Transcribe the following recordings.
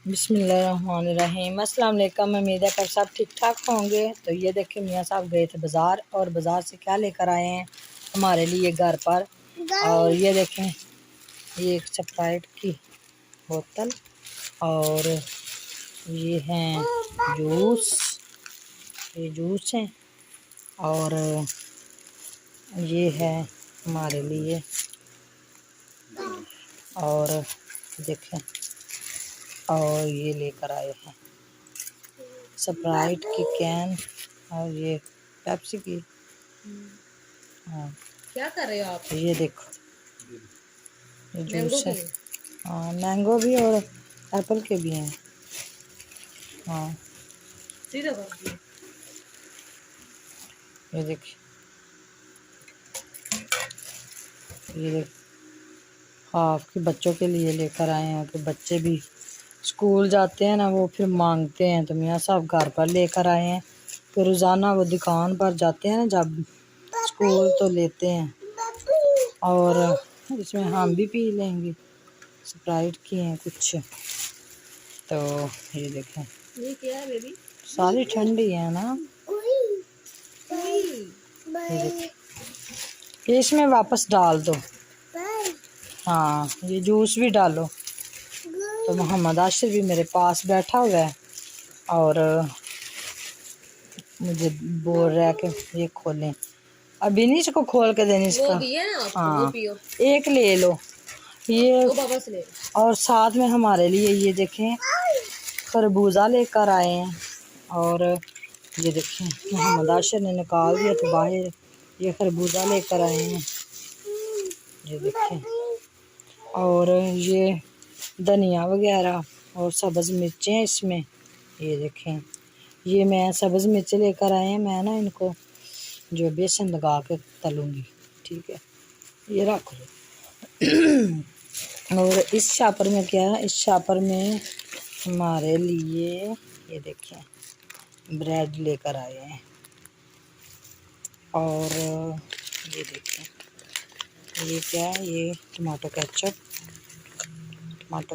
बिस्मिल्लाहिर्रहमानिर्रहीम। अस्सलाम वालेकुम। उम्मीद है कि सब ठीक ठाक होंगे। तो ये देखिए मियाँ साहब गए थे बाज़ार और बाज़ार से क्या लेकर आए हैं हमारे लिए घर पर। और ये देखें ये एक स्प्राइट की बोतल और ये हैं जूस, ये जूस हैं और ये है हमारे लिए। और देखें और ये लेकर आए हैं स्प्राइट की कैन और ये पेप्सी की। हाँ क्या कर रहे हो आप? ये देखो ये जूस है। हाँ मैंगो भी और एप्पल के भी हैं। हाँ ये देखिए ये देख हाफ के बच्चों के लिए लेकर आए हैं कि बच्चे भी स्कूल जाते हैं ना, वो फिर मांगते हैं तो मियाँ साहब घर पर लेकर आए हैं। फिर रोज़ाना वो दुकान पर जाते हैं ना जब स्कूल तो लेते हैं। और इसमें हम भी पी लेंगे, स्प्राइट की हैं कुछ। तो ये देखें ये क्या है बेबी? सारी ठंडी है ना। ये देखें ये इसमें वापस डाल दो। हाँ ये जूस भी डालो। तो मोहम्मद आशिर भी मेरे पास बैठा हुआ है और मुझे बोल रहा है कि ये खोलें। अभी नहीं इसको खोल के देनी इसका। वो भी है ना आपको, हाँ वो पियो। एक ले लो ये। वो बाबा से ले। और साथ में हमारे लिए ये देखें खरबूजा लेकर आए हैं। और ये देखें मोहम्मद आशिर ने निकाल दिया तो बाहर ये खरबूजा लेकर आए हैं। ये देखें और ये धनिया वगैरह और सब्ज़ मिर्चें इसमें। ये देखें ये मैं सब्ज़ मिर्च लेकर आए हैं। मैं ना इनको जो बेसन लगा के तलूँगी, ठीक है। ये रख लो। और इस शापर में क्या है, इस शापर में हमारे लिए ये देखें ब्रेड लेकर आए हैं। और ये देखें ये क्या है, ये टमाटो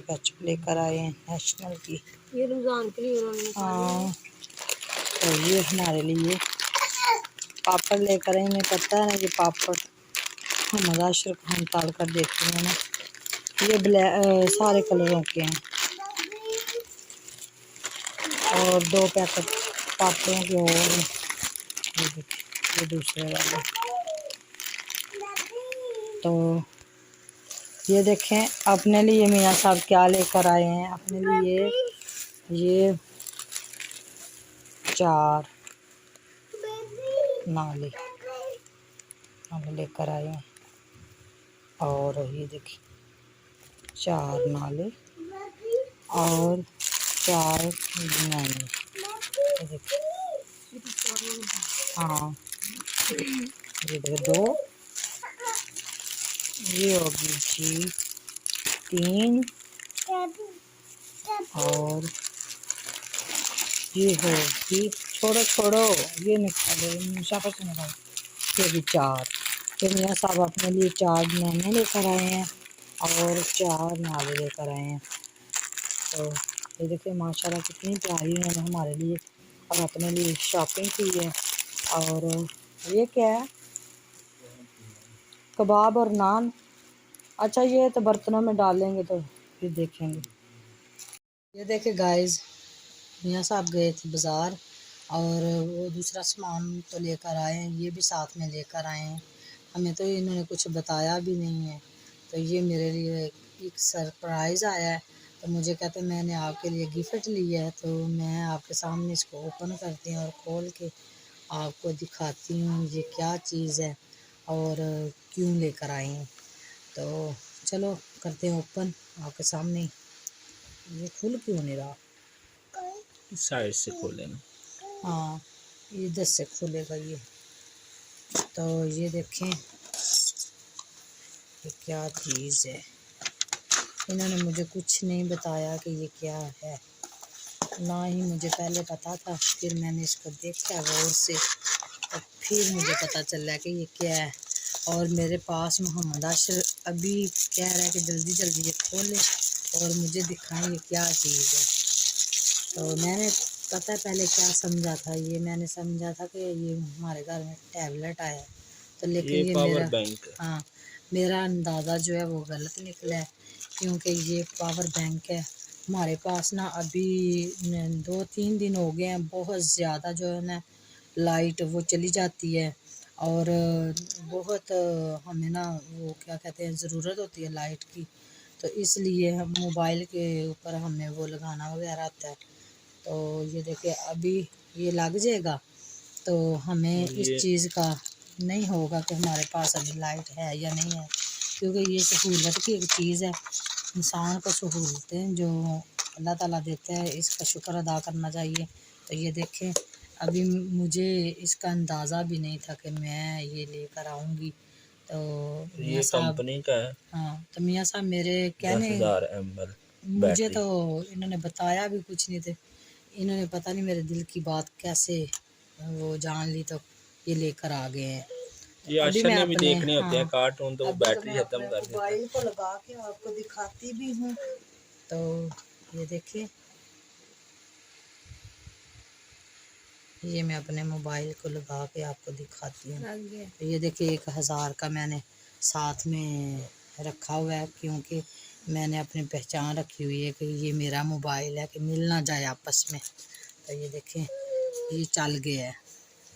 केचप लेकर आए हैं नेशनल की। ये रमज़ान के लिए उन्होंने। हाँ तो ये हमारे लिए पापड़ लेकर आए। इन्हें पता है ना ये पापड़ हम आशिर को हम तल कर देते हैं ना। ये सारे कलरों के हैं और 2 पैकेट पापड़ों के। और ये देखिए ये दूसरे वाले। तो ये देखें अपने लिए मियाँ साहब क्या लेकर आए हैं। अपने लिए ये 4 नाले लेकर आए हैं। और ये देखिए 4 नाले और 4 बनाने। ये देखिए हाँ ये देखिए 2, ये होगी जी 3 और ये होगी छोड़ो ये निकालो शाफा से निकालो। ये भी 4। तो मियाँ साहब अपने लिए 4 बनाने लेकर आए हैं और 4 नाले लेकर आए हैं। तो ये देखिए माशाल्लाह कितनी प्यारी उन्होंने हमारे लिए और अपने लिए शॉपिंग की है। और ये क्या है, कबाब और नान। अच्छा ये तो बर्तनों में डालेंगे तो फिर देखेंगे। ये देखिए गाइस मियाँ साहब गए थे बाज़ार और वो दूसरा सामान तो लेकर आए हैं, ये भी साथ में लेकर आए हैं। हमें तो इन्होंने कुछ बताया भी नहीं है। तो ये मेरे लिए एक सरप्राइज़ आया है। तो मुझे कहते मैंने आपके लिए गिफ्ट लिया है, तो मैं आपके सामने इसको ओपन करती हूँ और खोल के आपको दिखाती हूँ ये क्या चीज़ है और क्यों लेकर आए हैं। तो चलो करते हैं ओपन आपके सामने। ये खुल क्यों नहीं रहा? साइड से खोले ना। हाँ ये 10 से खुलेगा ये। तो ये देखें ये क्या चीज़ है। इन्होंने मुझे कुछ नहीं बताया कि ये क्या है, ना ही मुझे पहले पता था। फिर मैंने इसको देखा गौर से तो फिर मुझे पता चला कि ये क्या है। और मेरे पास मोहम्मद आशिर अभी कह रहा है कि जल्दी जल्दी ये खोले और मुझे दिखाएं ये क्या चीज़ है। तो मैंने पता है पहले क्या समझा था, ये मैंने समझा था कि ये हमारे घर में टैबलेट आया है, तो लेकिन ये पावर मेरा बैंक है। हाँ मेरा अंदाज़ा जो है वो गलत निकला है, क्योंकि ये पावर बैंक है हमारे पास ना। अभी 2-3 दिन हो गए हैं, बहुत ज़्यादा जो है ना लाइट वो चली जाती है, और बहुत हमें ना वो क्या कहते हैं ज़रूरत होती है लाइट की, तो इसलिए हम मोबाइल के ऊपर हमें वो लगाना वगैरह आता है। तो ये देखिए अभी ये लग जाएगा, तो हमें और इस ये चीज़ का नहीं होगा कि हमारे पास अभी लाइट है या नहीं है, क्योंकि ये सहूलत की एक चीज़ है। इंसान को सहूलतें जो अल्लाह ताला देता है इसका शुक्र अदा करना चाहिए। तो ये देखें अभी मुझे इसका अंदाज़ा भी नहीं था कि मैं ये लेकर आऊँगी। तो मियाँ ये साहब, कंपनी का है। हाँ तो मियाँ साहब मेरे कहने 10,000 ml मुझे बैटरी। तो इन्होंने बताया भी कुछ नहीं थे, इन्होंने पता नहीं मेरे दिल की बात कैसे वो जान ली, तो ये लेकर आ गए हैं। ये तो अभी आशा मैं ने भी अपने देखने होते हैं हाँ कार्टून, तो वो अभी तो बैटरी मैं खत्म अपने कर देता है। मोबाइल को लगा के आपको दिखाती भी हूँ। तो ये देखिए, ये मैं अपने मोबाइल को लगा के आपको दिखाती हूँ। लग गया। तो ये देखिए 1000 का मैंने साथ में रखा हुआ है, क्योंकि मैंने अपनी पहचान रखी हुई है कि ये मेरा मोबाइल है, कि मिल ना जाए आपस में। तो ये देखें ये चल गया है,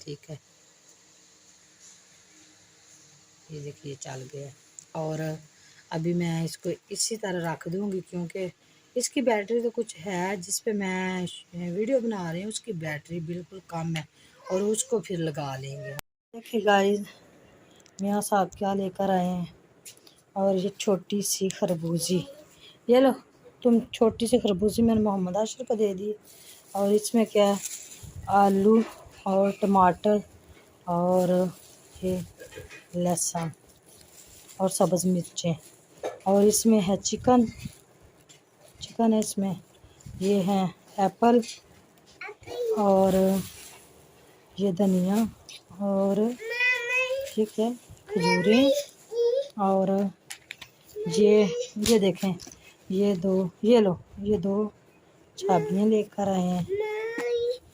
ठीक है, ये देखिए चल गया है। और अभी मैं इसको इसी तरह रख दूँगी, क्योंकि इसकी बैटरी तो कुछ है जिस पे मैं वीडियो बना रही हूँ, उसकी बैटरी बिल्कुल कम है, और उसको फिर लगा लेंगे। देखिए गाइस मियाँ साहब क्या लेकर आए हैं, और ये छोटी सी खरबूजी, ये लो तुम छोटी सी खरबूजी मैंने मोहम्मद आशिर को दे दी। और इसमें क्या है, आलू और टमाटर और ये लहसुन और सब्ज़ मिर्चें, और इसमें है चिकन है इसमें, ये है एप्पल और ये धनिया, और ये क्या है खजूरें, और ये देखें ये लो ये 2 चाबियाँ लेकर आए हैं।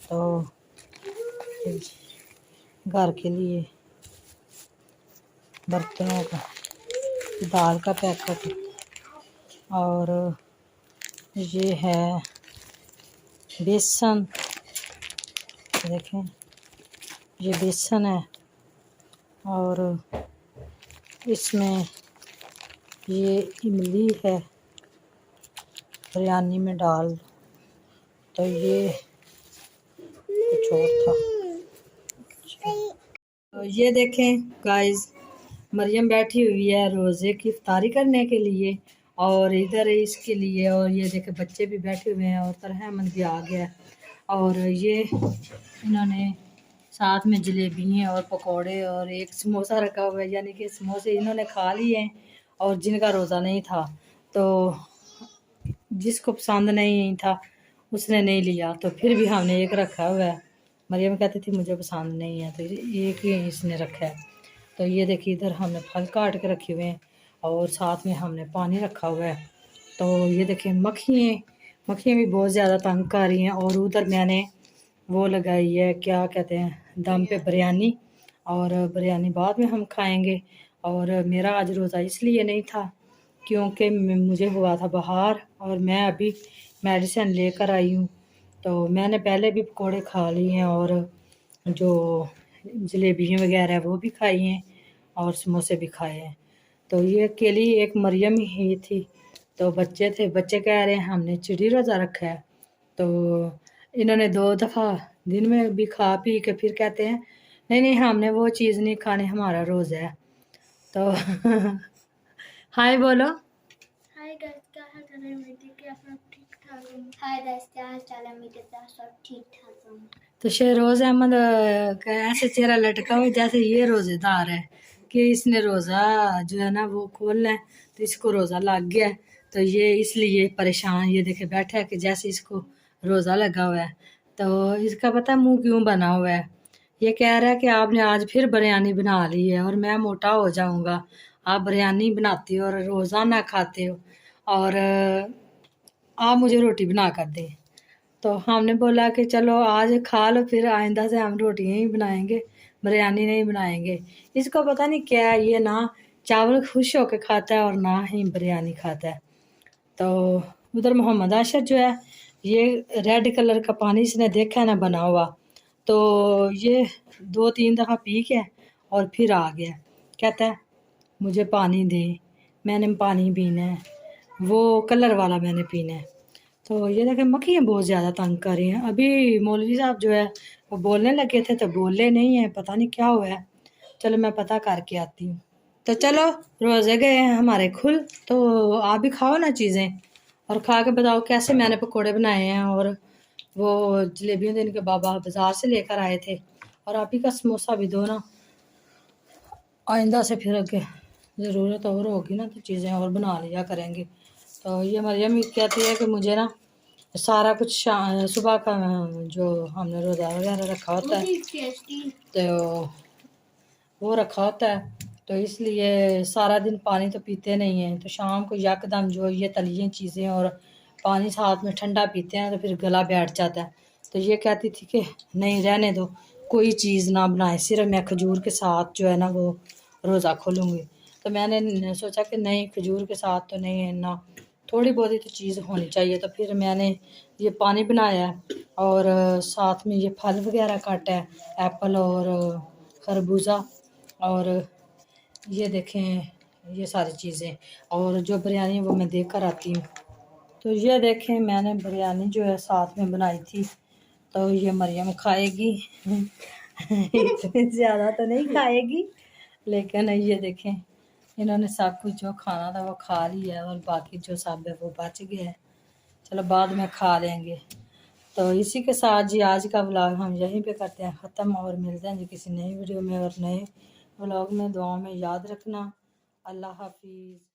तो घर के लिए बर्तनों का, दाल का पैकेट, और ये है बेसन, देखें ये बेसन है, और इसमें ये इमली है बिरयानी में डाल। तो ये कुछ और था। तो ये देखें गाइस मरियम बैठी हुई है रोज़े की इफ्तारी करने के लिए, और इधर इसके लिए, और ये देखें बच्चे भी बैठे हुए हैं, और तरह अहमद भी आ गया। और ये इन्होंने साथ में जलेबी हैं और पकोड़े और एक समोसा रखा हुआ है, यानी कि समोसे इन्होंने खा लिए हैं, और जिनका रोज़ा नहीं था तो जिसको पसंद नहीं था उसने नहीं लिया, तो फिर भी हमने एक रखा हुआ है। मरियम कहती थी मुझे पसंद नहीं है, तो एक ही इसने रखा है। तो ये देखिए इधर हमने फल काट के रखे हुए हैं, और साथ में हमने पानी रखा हुआ है। तो ये देखिए मक्खियाँ भी बहुत ज़्यादा तंग कर रही हैं, और उधर मैंने वो लगाई है क्या कहते हैं दम पे बिरयानी, और बिरयानी बाद में हम खाएंगे। और मेरा आज रोज़ा इसलिए नहीं था क्योंकि मुझे हुआ था बुखार, और मैं अभी मेडिसिन लेकर आई हूँ। तो मैंने पहले भी पकोड़े खा लिए हैं, और जो जलेबियाँ वगैरह वो भी खाई हैं, और समोसे भी खाए हैं। तो ये अकेली एक मरियम ही थी। तो बच्चे थे, बच्चे कह रहे हैं हमने चिड़ी रोज़ा रखा है। तो इन्होंने 2 दफ़ा दिन में भी खा पी के फिर कहते हैं नहीं नहीं हमने वो चीज़ नहीं खानी, हमारा रोज़ा है। तो हाय बोलो। हाय गाइस, क्या हाल चाल है मेरे? कि आप सब ठीक ठाक हो? हाय गाइस, क्या हाल चाल है मेरे? सब ठीक ठाक हो? तो शेरोज़ अहमद का ऐसे चेहरा लटका हुआ जैसे ये रोज़ेदार है, कि इसने रोज़ा जो है ना वो खोलना है, तो इसको रोज़ा लग गया है। तो ये इसलिए परेशान, ये देखे बैठा है कि जैसे इसको रोज़ा लगा हुआ है। तो इसका पता है मुंह क्यों बना हुआ है, ये कह रहा है कि आपने आज फिर बिरयानी बना ली है और मैं मोटा हो जाऊंगा। आप बिरयानी बनाती हो और रोज़ा ना खाते हो, और आप मुझे रोटी बना कर दें। तो हमने बोला कि चलो आज खा लो, फिर आइंदा से हम रोटियां ही बनाएंगे, बिरयानी नहीं बनाएंगे। इसको पता नहीं क्या है, ये ना चावल खुश होके खाता है और ना ही बिरयानी खाता है। तो उधर मोहम्मद आशर जो है, ये रेड कलर का पानी इसने देखा है ना बना हुआ, तो ये 2-3 दफ़ा पी के और फिर आ गया, कहता है मुझे पानी दे, मैंने पानी पीना है, वो कलर वाला मैंने पीना है। तो ये देखें मक्खियाँ बहुत ज़्यादा तंग कर रही हैं। अभी मौलवी साहब जो है वो बोलने लगे थे तो बोले नहीं है, पता नहीं क्या हुआ है। चलो मैं पता करके आती हूँ। तो चलो रोज़े गए हैं हमारे खुल, तो आप भी खाओ ना चीज़ें और खा के बताओ कैसे मैंने पकोड़े बनाए हैं। और वो जलेबियों दिन के बाबा बाज़ार से लेकर आए थे, और आप ही का समोसा भी दो ना, आइंदा से फिर अगे ज़रूरत और होगी ना तो चीज़ें और बना लिया करेंगे। तो ये मरियम कहती है कि मुझे ना सारा कुछ सुबह का जो हमने रोज़ा वगैरह रखा होता है तो वो रखा होता है, तो इसलिए सारा दिन पानी तो पीते नहीं हैं। तो शाम को यकदम जो ये तली चीज़ें और पानी साथ में ठंडा पीते हैं तो फिर गला बैठ जाता है। तो ये कहती थी कि नहीं रहने दो, कोई चीज़ ना बनाए, सिर्फ मैं खजूर के साथ जो है ना वो रोज़ा खोलूँगी। तो मैंने सोचा कि नहीं, खजूर के साथ तो नहीं है ना, थोड़ी बहुत ही तो चीज़ होनी चाहिए। तो फिर मैंने ये पानी बनाया है और साथ में ये फल वगैरह काटा है, एप्पल और खरबूजा, और ये देखें ये सारी चीज़ें, और जो बिरयानी है वो मैं देख कर आती हूँ। तो ये देखें मैंने बिरयानी जो है साथ में बनाई थी, तो ये मरियम खाएगी इतनी ज़्यादा तो नहीं खाएगी, लेकिन ये देखें इन्होंने सब कुछ जो खाना था वो खा लिया है और बाकी जो सब है वो बच गया है। चलो बाद में खा लेंगे। तो इसी के साथ जी आज का व्लॉग हम यहीं पे करते हैं ख़त्म, और मिलते हैं जी किसी नई वीडियो में और नए व्लॉग में। दुआ में याद रखना। अल्लाह हाफिज़।